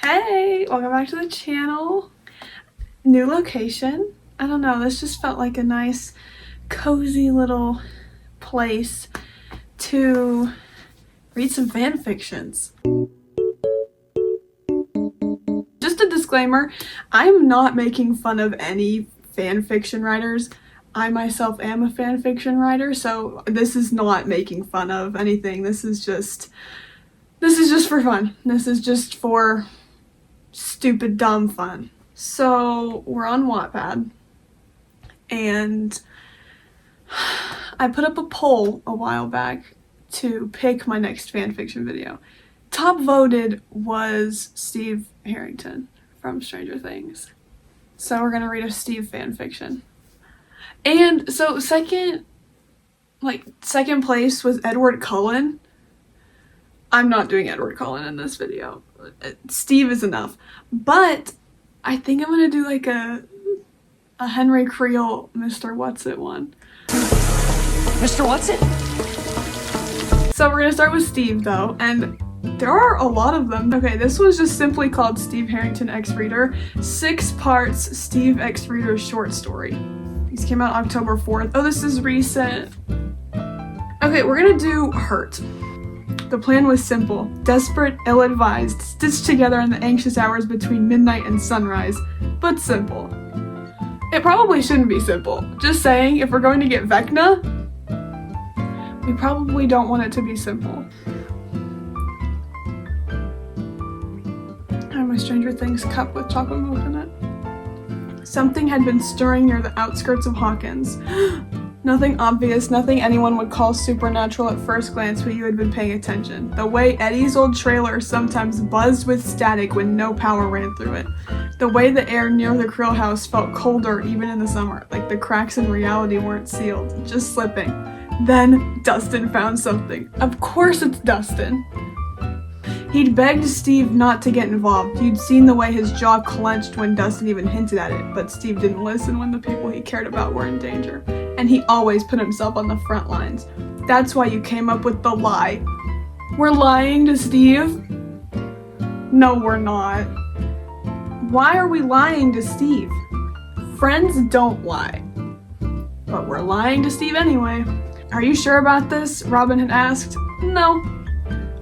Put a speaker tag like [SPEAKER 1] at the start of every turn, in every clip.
[SPEAKER 1] Hey, welcome back to the channel. New location. I don't know, this just felt like a nice, cozy little place to read some fan fictions. Just a disclaimer, I'm not making fun of any fan fiction writers. I myself am a fan fiction writer, so this is not making fun of anything. This is just for fun. This is just for stupid, dumb fun. So we're on Wattpad, and I put up a poll a while back to pick my next fanfiction video. Top voted was Steve Harrington from Stranger Things. So we're gonna read a Steve fanfiction. And so second place was Edward Cullen. I'm not doing Edward Cullen in this video. Steve is enough. But I think I'm gonna do like a Henry Creel Mr. What's-It one.
[SPEAKER 2] Mr. What's-It?
[SPEAKER 1] So we're gonna start with Steve though, and there are a lot of them. Okay, this was just simply called Steve Harrington X Reader. 6 parts Steve X Reader short story. These came out October 4th. Oh, this is recent. Okay, we're gonna do Hurt. The plan was simple, desperate, ill-advised, stitched together in the anxious hours between midnight and sunrise, but simple. It probably shouldn't be simple. Just saying, if we're going to get Vecna, we probably don't want it to be simple. I have my Stranger Things cup with chocolate milk in it. Something had been stirring near the outskirts of Hawkins. Nothing obvious, nothing anyone would call supernatural at first glance, but you had been paying attention. The way Eddie's old trailer sometimes buzzed with static when no power ran through it. The way the air near the Creel house felt colder even in the summer, like the cracks in reality weren't sealed, just slipping. Then Dustin found something. Of course it's Dustin. He'd begged Steve not to get involved. You'd seen the way his jaw clenched when Dustin even hinted at it, but Steve didn't listen when the people he cared about were in danger. And he always put himself on the front lines. That's why you came up with the lie. We're lying to Steve? No, we're not. Why are we lying to Steve? Friends don't lie. But we're lying to Steve anyway. Are you sure about this? Robin had asked. No.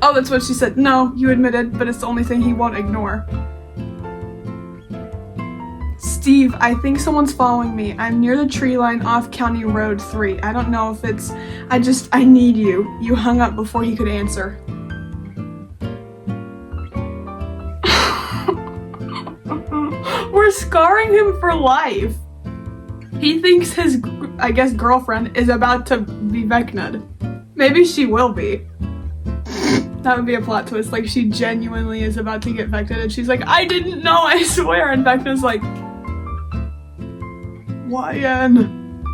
[SPEAKER 1] Oh, that's what she said. No, you admitted, but it's the only thing he won't ignore. Steve, I think someone's following me. I'm near the tree line off County Road 3. I don't know if it's... I need you. You hung up before he could answer. We're scarring him for life. He thinks his, I guess, girlfriend is about to be Vecna'd. Maybe she will be. That would be a plot twist, like she genuinely is about to get Vecna'd and she's like, I didn't know, I swear, and Vecna's like, YN.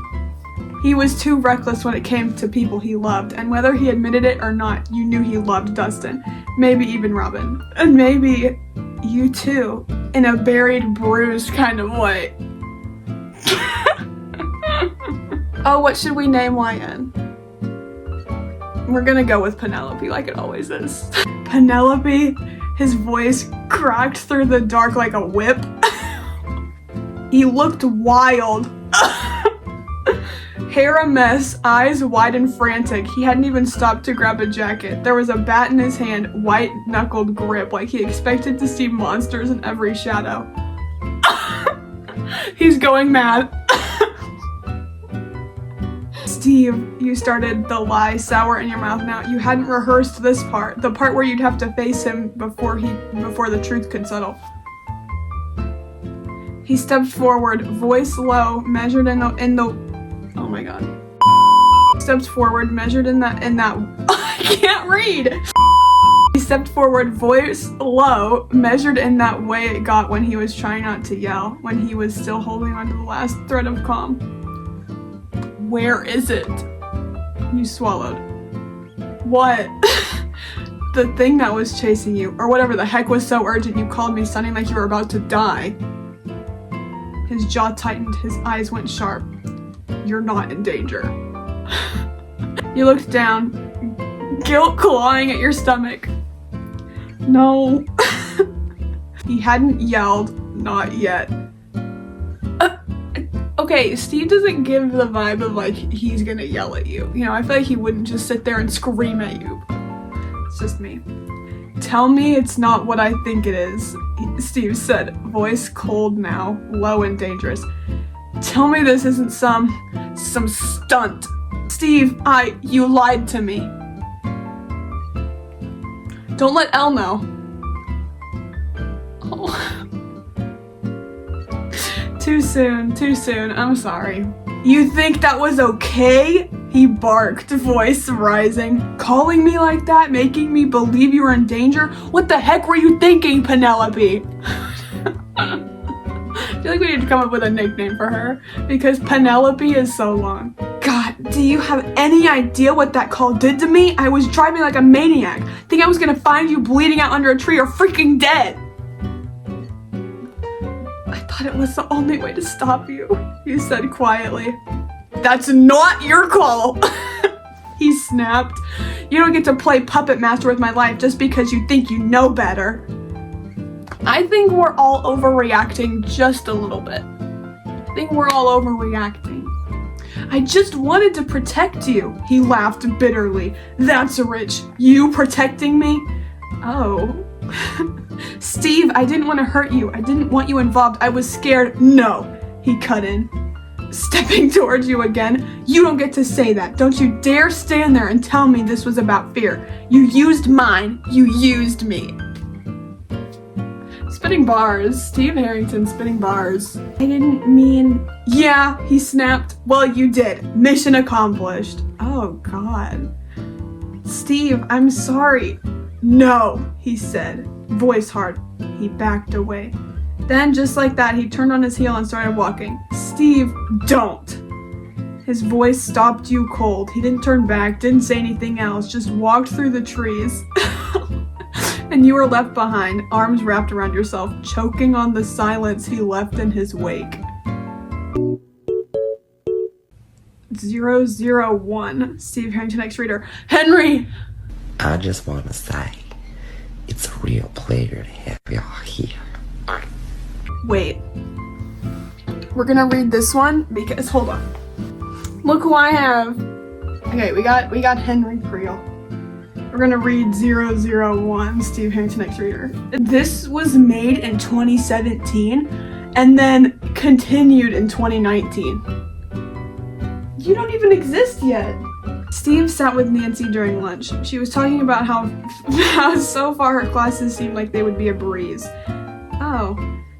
[SPEAKER 1] He was too reckless when it came to people he loved, and whether he admitted it or not, you knew he loved Dustin, maybe even Robin, and maybe you too, in a buried, bruised kind of way. Oh, what should we name YN? We're gonna go with Penelope like it always is. Penelope, his voice cracked through the dark like a whip. He looked wild. Hair a mess, eyes wide and frantic. He hadn't even stopped to grab a jacket. There was a bat in his hand, white-knuckled grip, like he expected to see monsters in every shadow. He's going mad. Steve, you started the lie sour in your mouth now. You hadn't rehearsed this part, the part where you'd have to face him before the truth could settle. He stepped forward, voice low, measured in the oh my god. Stepped forward, measured in that I can't read. He stepped forward, voice low, measured in that way it got when he was trying not to yell, when he was still holding on to the last thread of calm. Where is it? You swallowed. What? The thing that was chasing you, or whatever the heck was so urgent you called me sounding like you were about to die. His jaw tightened, his eyes went sharp. You're not in danger. You looked down, guilt clawing at your stomach. No. He hadn't yelled, not yet. Okay, Steve doesn't give the vibe of like he's gonna yell at you. You know, I feel like he wouldn't just sit there and scream at you. It's just me. Tell me it's not what I think it is, Steve said, voice cold now, low and dangerous. Tell me this isn't some stunt. Steve, you lied to me. Don't let Elle know. Oh. Too soon, I'm sorry. You think that was okay? He barked, voice rising. Calling me like that, making me believe you were in danger? What the heck were you thinking, Penelope? I feel like we need to come up with a nickname for her, because Penelope is so long. God, do you have any idea what that call did to me? I was driving like a maniac. Think I was gonna find you bleeding out under a tree or freaking dead. I thought it was the only way to stop you, he said quietly. That's not your call, he snapped. You don't get to play puppet master with my life just because you think you know better. I think we're all overreacting just a little bit. I think we're all overreacting. I just wanted to protect you, he laughed bitterly. That's rich. You protecting me? Oh. Steve, I didn't want to hurt you. I didn't want you involved. I was scared. No, he cut in. Stepping towards you again. You don't get to say that. Don't you dare stand there and tell me this was about fear. You used mine. You used me. Spitting bars. Steve Harrington spitting bars. I didn't mean... Yeah, he snapped. Well, you did. Mission accomplished. Oh, God. Steve, I'm sorry. No, he said, voice hard. He backed away. Then, just like that, he turned on his heel and started walking. Steve, don't. His voice stopped you cold. He didn't turn back, didn't say anything else, just walked through the trees. And you were left behind, arms wrapped around yourself, choking on the silence he left in his wake. 001, Steve Harrington, next reader. Henry!
[SPEAKER 3] I just want to say, it's a real pleasure to have y'all here.
[SPEAKER 1] Wait. We're gonna read this one because, hold on. Look who I have. Okay, we got Henry Creel. We're gonna read 001, Steve Harrington, next reader. This was made in 2017 and then continued in 2019. You don't even exist yet. Steve sat with Nancy during lunch. She was talking about how so far her classes seemed like they would be a breeze. Oh,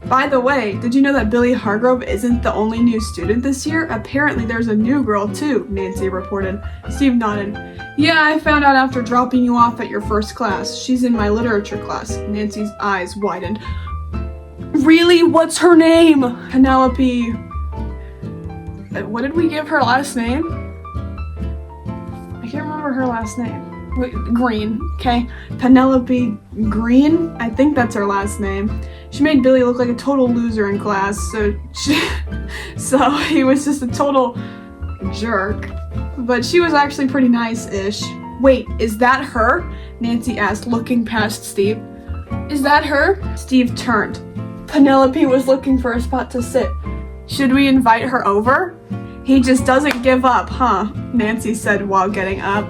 [SPEAKER 1] by the way, did you know that Billy Hargrove isn't the only new student this year? Apparently there's a new girl too, Nancy reported. Steve nodded. Yeah, I found out after dropping you off at your first class. She's in my literature class. Nancy's eyes widened. Really? What's her name? Penelope. What did we give her last name? I can't remember her last name. Wait, Green, okay? Penelope Green? I think that's her last name. She made Billy look like a total loser in class, so he was just a total jerk. But she was actually pretty nice-ish. Wait, is that her? Nancy asked, looking past Steve. Is that her? Steve turned. Penelope was looking for a spot to sit. Should we invite her over? He just doesn't give up, huh? Nancy said while getting up.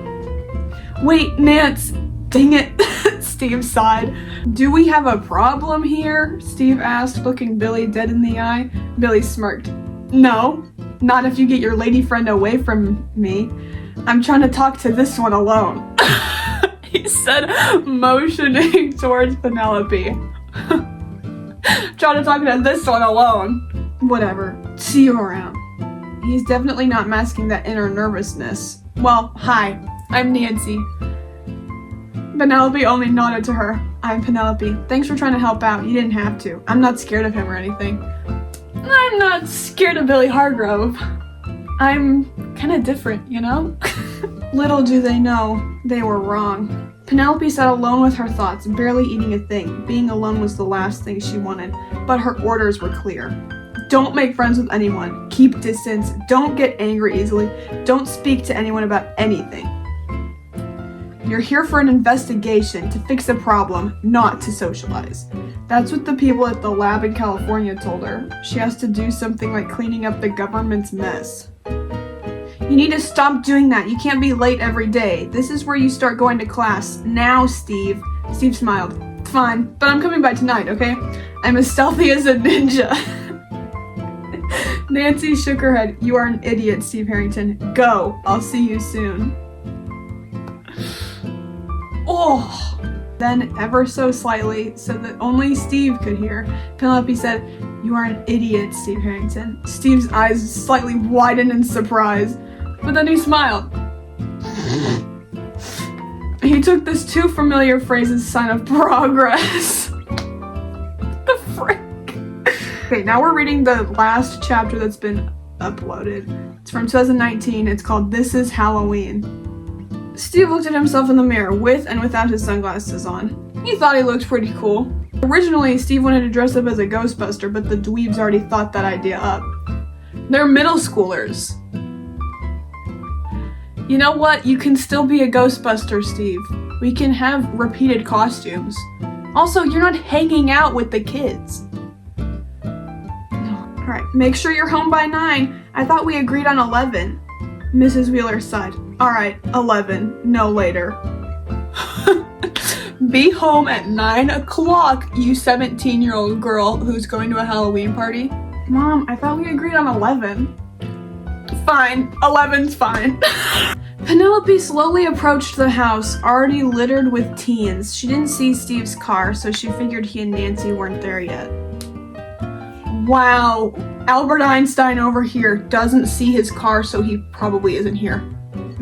[SPEAKER 1] Wait, Nance, dang it, Steve sighed. Do we have a problem here? Steve asked, looking Billy dead in the eye. Billy smirked. No, not if you get your lady friend away from me. I'm trying to talk to this one alone. He said, motioning towards Penelope. Trying to talk to this one alone. Whatever, see you around. He's definitely not masking that inner nervousness. Well, hi, I'm Nancy. Penelope only nodded to her. I'm Penelope. Thanks for trying to help out. You didn't have to. I'm not scared of him or anything. I'm not scared of Billy Hargrove. I'm kind of different, you know? Little do they know, they were wrong. Penelope sat alone with her thoughts, barely eating a thing. Being alone was the last thing she wanted, but her orders were clear. Don't make friends with anyone. Keep distance. Don't get angry easily. Don't speak to anyone about anything. You're here for an investigation, to fix a problem, not to socialize. That's what the people at the lab in California told her. She has to do something like cleaning up the government's mess. You need to stop doing that. You can't be late every day. This is where you start going to class. Now, Steve. Steve smiled. Fine, but I'm coming by tonight, okay? I'm as stealthy as a ninja. Nancy shook her head. You are an idiot, Steve Harrington. Go. I'll see you soon. Oh! Then, ever so slightly, so that only Steve could hear, Penelope said, You are an idiot, Steve Harrington. Steve's eyes slightly widened in surprise, but then he smiled. He took this too familiar phrase as a sign of progress. The frick? Okay, now we're reading the last chapter that's been uploaded. It's from 2019. It's called This Is Halloween. Steve looked at himself in the mirror with and without his sunglasses on. He thought he looked pretty cool. Originally, Steve wanted to dress up as a Ghostbuster, but the dweebs already thought that idea up. They're middle schoolers. You know what? You can still be a Ghostbuster, Steve. We can have repeated costumes. Also, you're not hanging out with the kids. Alright, make sure you're home by 9. I thought we agreed on 11. Mrs. Wheeler sighed. Alright, 11. No later. Be home at 9 o'clock, you 17-year-old girl who's going to a Halloween party. Mom, I thought we agreed on 11. Fine, 11's fine. Penelope slowly approached the house, already littered with teens. She didn't see Steve's car, so she figured he and Nancy weren't there yet. Wow, Albert Einstein over here doesn't see his car, so he probably isn't here.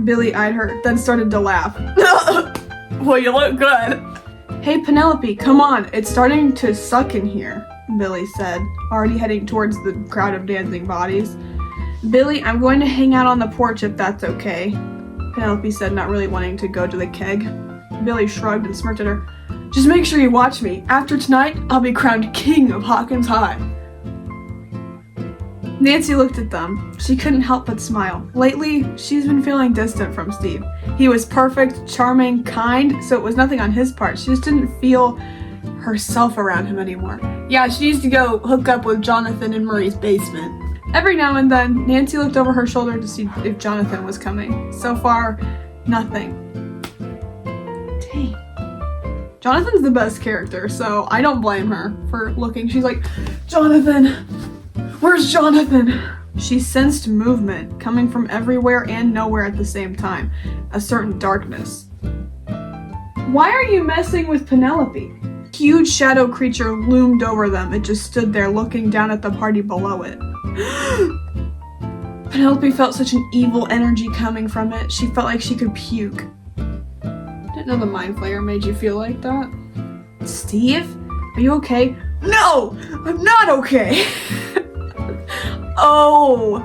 [SPEAKER 1] Billy eyed her, then started to laugh. Well, you look good. Hey, Penelope, come on. It's starting to suck in here, Billy said, already heading towards the crowd of dancing bodies. Billy, I'm going to hang out on the porch if that's okay, Penelope said, not really wanting to go to the keg. Billy shrugged and smirked at her. Just make sure you watch me. After tonight, I'll be crowned king of Hawkins High. Nancy looked at them. She couldn't help but smile. Lately, she's been feeling distant from Steve. He was perfect, charming, kind, so it was nothing on his part. She just didn't feel herself around him anymore. Yeah, she used to go hook up with Jonathan in Murray's basement. Every now and then, Nancy looked over her shoulder to see if Jonathan was coming. So far, nothing. Dang. Jonathan's the best character, so I don't blame her for looking. She's like, Jonathan! Where's Jonathan? She sensed movement coming from everywhere and nowhere at the same time. A certain darkness. Why are you messing with Penelope? A huge shadow creature loomed over them. It just stood there looking down at the party below it. Penelope felt such an evil energy coming from it. She felt like she could puke. Didn't know the Mind Flayer made you feel like that. Steve? Are you okay? No! I'm not okay! Oh,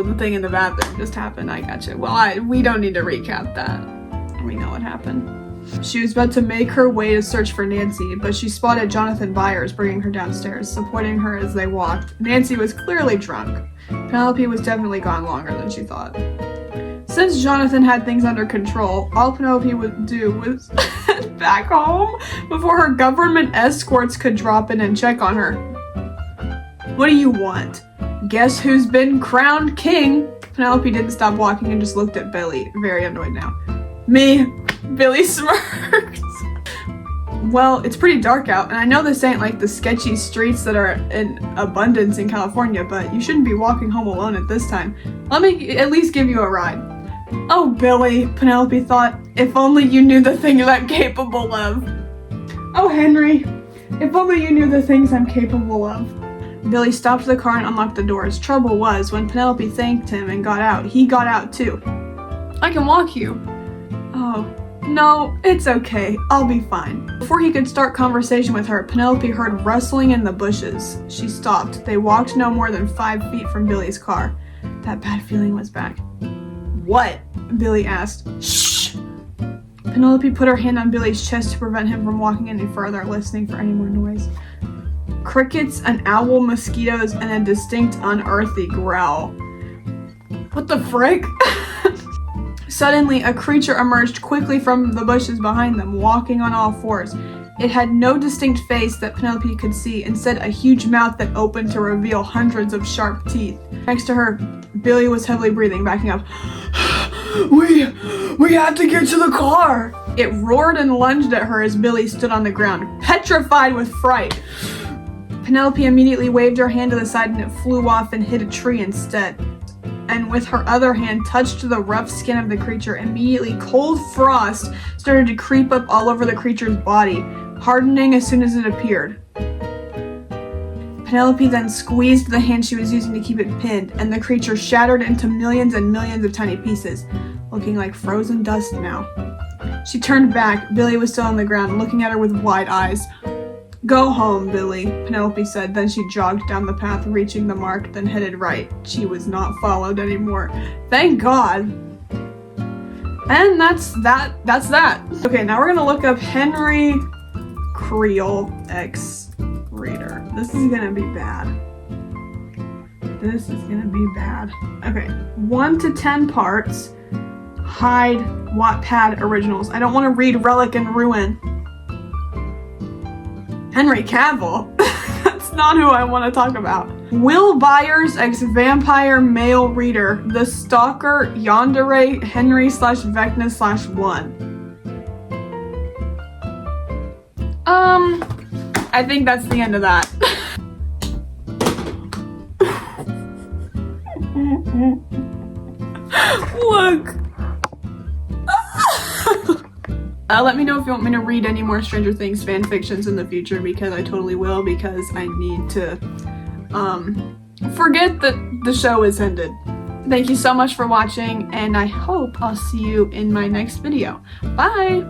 [SPEAKER 1] the thing in the bathroom just happened. I gotcha. Well, we don't need to recap that. We know what happened. She was about to make her way to search for Nancy, but she spotted Jonathan Byers bringing her downstairs, supporting her as they walked. Nancy was clearly drunk. Penelope was definitely gone longer than she thought. Since Jonathan had things under control, all Penelope would do was head back home before her government escorts could drop in and check on her. What do you want? Guess who's been crowned king? Penelope didn't stop walking and just looked at Billy, very annoyed now. Me. Billy smirked. Well, it's pretty dark out, and I know this ain't like the sketchy streets that are in abundance in California, but you shouldn't be walking home alone at this time. Let me at least give you a ride. Oh, Billy, Penelope thought, if only you knew the thing I'm capable of. Oh, Henry, if only you knew the things I'm capable of. Billy stopped the car and unlocked the doors. Trouble was, when Penelope thanked him and got out, he got out too. I can walk you. Oh, no, it's okay. I'll be fine. Before he could start conversation with her, Penelope heard rustling in the bushes. She stopped. They walked no more than 5 feet from Billy's car. That bad feeling was back. What? Billy asked. Shh! Penelope put her hand on Billy's chest to prevent him from walking any further, listening for any more noise. Crickets, an owl, mosquitoes, and a distinct unearthly growl. What the frick? Suddenly, a creature emerged quickly from the bushes behind them, walking on all fours. It had no distinct face that Penelope could see, instead a huge mouth that opened to reveal hundreds of sharp teeth. Next to her, Billy was heavily breathing, backing up. We have to get to the car! It roared and lunged at her as Billy stood on the ground, petrified with fright. Penelope immediately waved her hand to the side and it flew off and hit a tree instead. And with her other hand touched the rough skin of the creature, immediately cold frost started to creep up all over the creature's body, hardening as soon as it appeared. Penelope then squeezed the hand she was using to keep it pinned, and the creature shattered into millions and millions of tiny pieces, looking like frozen dust now. She turned back. Billy was still on the ground, looking at her with wide eyes. "Go home, Billy," Penelope said. Then she jogged down the path, reaching the mark, then headed right. She was not followed anymore. Thank God. And that's that. Okay, now we're gonna look up Henry Creel X Reader. This is gonna be bad. Okay, 1 to 10 parts. Hide Wattpad originals. I don't want to read Relic and Ruin. Henry Cavill. That's not who I want to talk about. Will Byers X Vampire Male Reader. The Stalker Yandere Henry/Vecna/1. I think that's the end of that. Look. Let me know if you want me to read any more Stranger Things fan fictions in the future, because I totally will, because I need to forget that the show is ended. Thank you so much for watching, and I hope I'll see you in my next video. Bye!